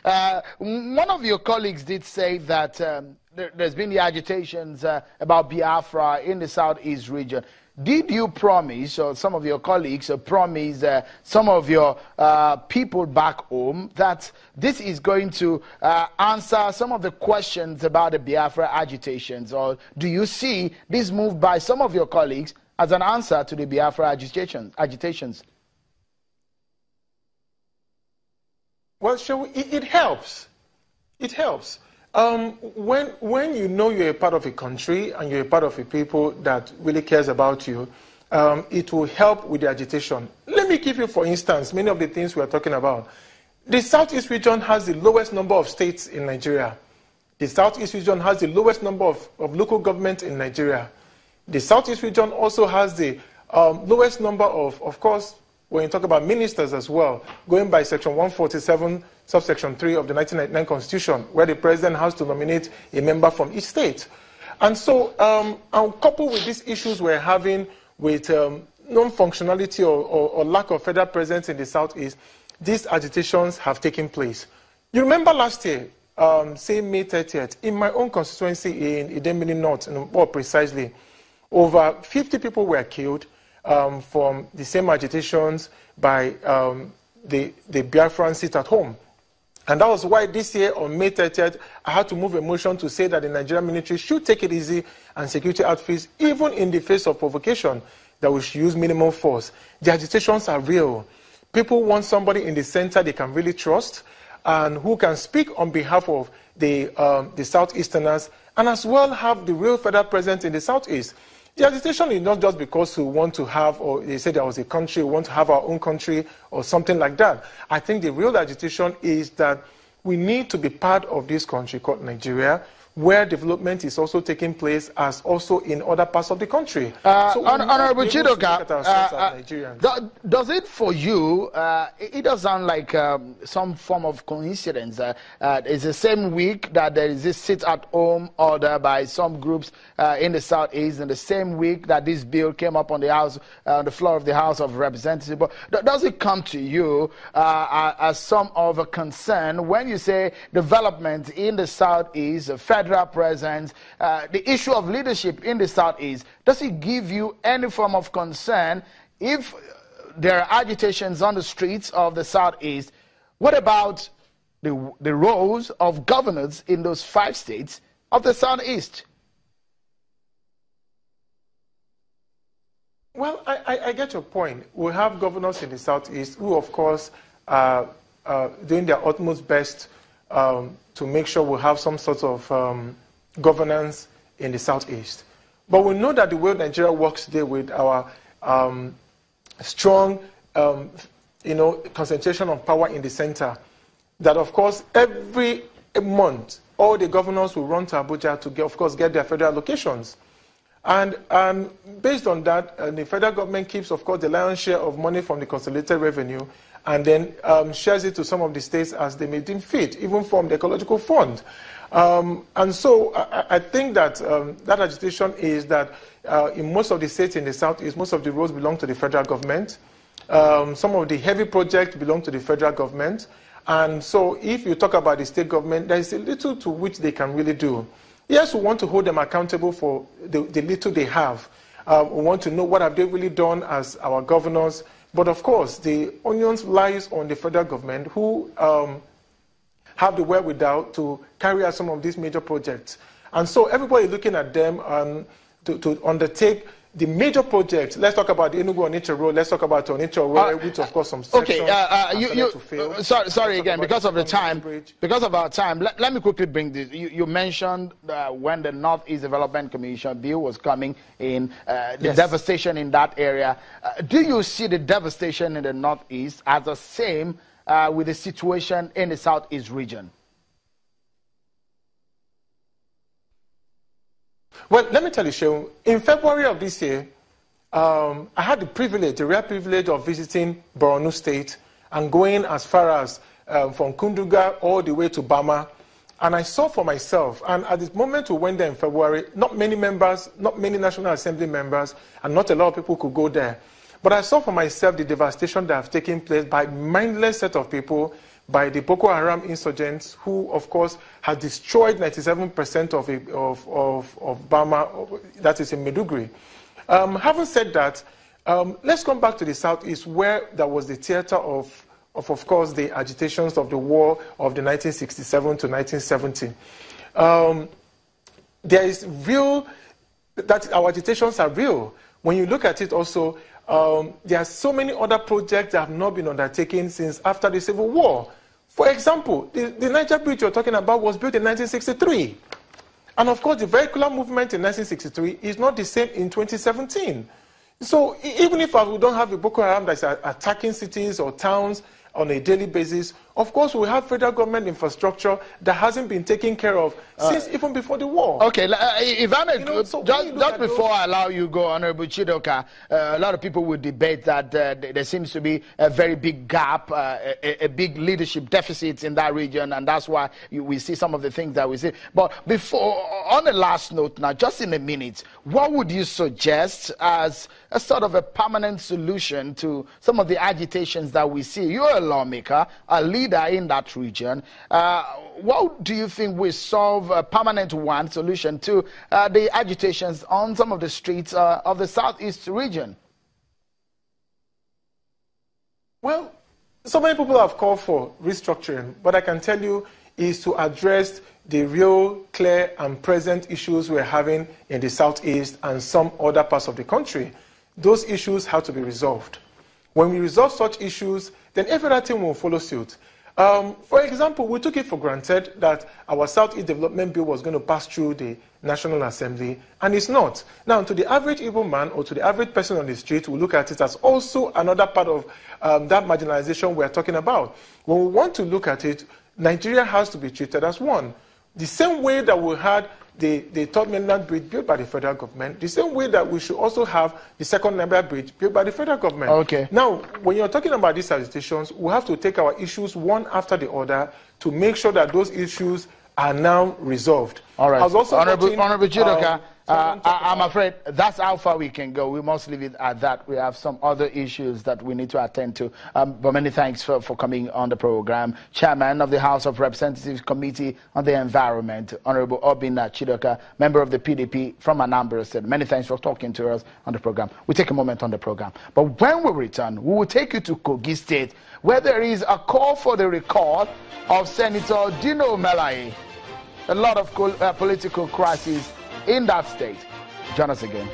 One of your colleagues did say that there's been the agitations about Biafra in the southeast region. Did you promise, or some of your colleagues promise some of your people back home that this is going to answer some of the questions about the Biafra agitations? Or do you see this move by some of your colleagues as an answer to the Biafra agitations? Well, it helps. It helps. When you know you're a part of a country and you're a part of a people that really cares about you, it will help with the agitation. Let me give you, for instance, many of the things we are talking about. The Southeast region has the lowest number of states in Nigeria. The Southeast region has the lowest number of local governments in Nigeria. The Southeast region also has the lowest number of course, when you talk about ministers as well, going by Section 147, subsection 3 of the 1999 Constitution, where the president has to nominate a member from each state. And so, coupled with these issues we're having with non-functionality or lack of federal presence in the Southeast, these agitations have taken place. You remember last year, say May 30th, in my own constituency in Idemili North, more precisely, over 50 people were killed from the same agitations by the Biafran sit at home. And that was why this year on May 30th, I had to move a motion to say that the Nigerian military should take it easy and security outfits, even in the face of provocation, that we should use minimum force. The agitations are real. People want somebody in the center they can really trust and who can speak on behalf of the Southeasterners and as well have the real federal presence in the Southeast. The agitation is not just because we want to have, or they say there was a country, we want to have our own country or something like that. I think the real agitation is that we need to be part of this country called Nigeria, where development is also taking place as also in other parts of the country. So Honorable Chidoka, does it for you, it does sound like some form of coincidence. It's the same week that there is this sit-at-home order by some groups in the Southeast, and the same week that this bill came up on the House, on the floor of the House of Representatives. But does it come to you as some of a concern when you say development in the Southeast, federal presence, the issue of leadership in the Southeast? Does it give you any form of concern if there are agitations on the streets of the Southeast? What about the roles of governors in those 5 states of the Southeast? Well, I get your point. We have governors in the Southeast who, of course, are doing their utmost best to make sure we have some sort of governance in the Southeast. But we know that the way Nigeria works today with our strong, concentration of power in the center, that, of course, every month, all the governors will run to Abuja to, of course, get their federal allocations. And based on that, the federal government keeps, of course, the lion's share of money from the consolidated revenue and then shares it to some of the states as they may deem fit, even from the ecological fund. And so I think that that agitation is that in most of the states in the Southeast, most of the roads belong to the federal government. Some of the heavy projects belong to the federal government. And so if you talk about the state government, there is a little to which they can really do. Yes, we want to hold them accountable for the little they have. We want to know what have they really done as our governors. But of course, the onions lies on the federal government who have the wherewithal to carry out some of these major projects. And so everybody looking at them to undertake the major projects. Let's talk about the Enugu-Onitsha Road. Let's talk about Onitsha, which of course some sections sorry again, because of the time. Because of our time, let me quickly bring this. You mentioned when the Northeast Development Commission bill was coming in, the devastation in that area. Do you see the devastation in the Northeast as the same with the situation in the Southeast region? Well, let me tell you, Shehu, in February of this year, I had the rare privilege of visiting Borno State and going as far as from Kunduga all the way to Bama. And I saw for myself, and at the moment we went there in February, not many members, not many National Assembly members, and not a lot of people could go there. But I saw for myself the devastation that have taken place by mindless set of people by the Boko Haram insurgents, who, of course, had destroyed 97% of Bama, that is in Maiduguri. Having said that, let's come back to the southeast, where there was the theater of course, the agitations of the war of the 1967 to 1970. There is real, that our agitations are real. When you look at it also, there are so many other projects that have not been undertaken since after the Civil War. For example, the Niger Bridge you're talking about was built in 1963. And of course, the vehicular movement in 1963 is not the same in 2017. So even if we don't have a Boko Haram that's attacking cities or towns on a daily basis, of course, we have federal government infrastructure that hasn't been taken care of since even before the war. Okay, Ivana, just before I allow you go, Honorable Chidoka, a lot of people would debate that there seems to be a very big gap, a big leadership deficit in that region, and that's why we see some of the things that we see. But before, on the last note now, just in a minute, what would you suggest as a sort of a permanent solution to some of the agitations that we see? You're a lawmaker, a leader in that region. What do you think will solve a permanent solution to the agitations on some of the streets of the southeast region? Well, so many people have called for restructuring, but I can tell you is to address the real, clear, and present issues we're having in the southeast and some other parts of the country. Those issues have to be resolved. When we resolve such issues, then every other thing will follow suit. For example, we took it for granted that our Southeast Development Bill was going to pass through the National Assembly, and it's not. Now, to the average Igbo man or to the average person on the street, we look at it as also another part of that marginalization we're talking about. When we want to look at it, Nigeria has to be treated as one. The same way that we had the third mainland bridge built by the federal government, the same way that we should also have the second mainland bridge built by the federal government. Okay. Now, when you're talking about these agitations, we have to take our issues one after the other to make sure that those issues are now resolved. All right. Honorable Chidoka, I'm afraid that's how far we can go. We must leave it at that. We have some other issues that we need to attend to. But many thanks for coming on the program. Chairman of the House of Representatives Committee on the Environment, Honorable Obinna Chidoka, member of the PDP from Anambra State. Many thanks for talking to us on the program. We take a moment on the program. But when we return, we will take you to Kogi State, where there is a call for the recall of Senator Dino Melaye. A lot of political crises in that state. Join us again.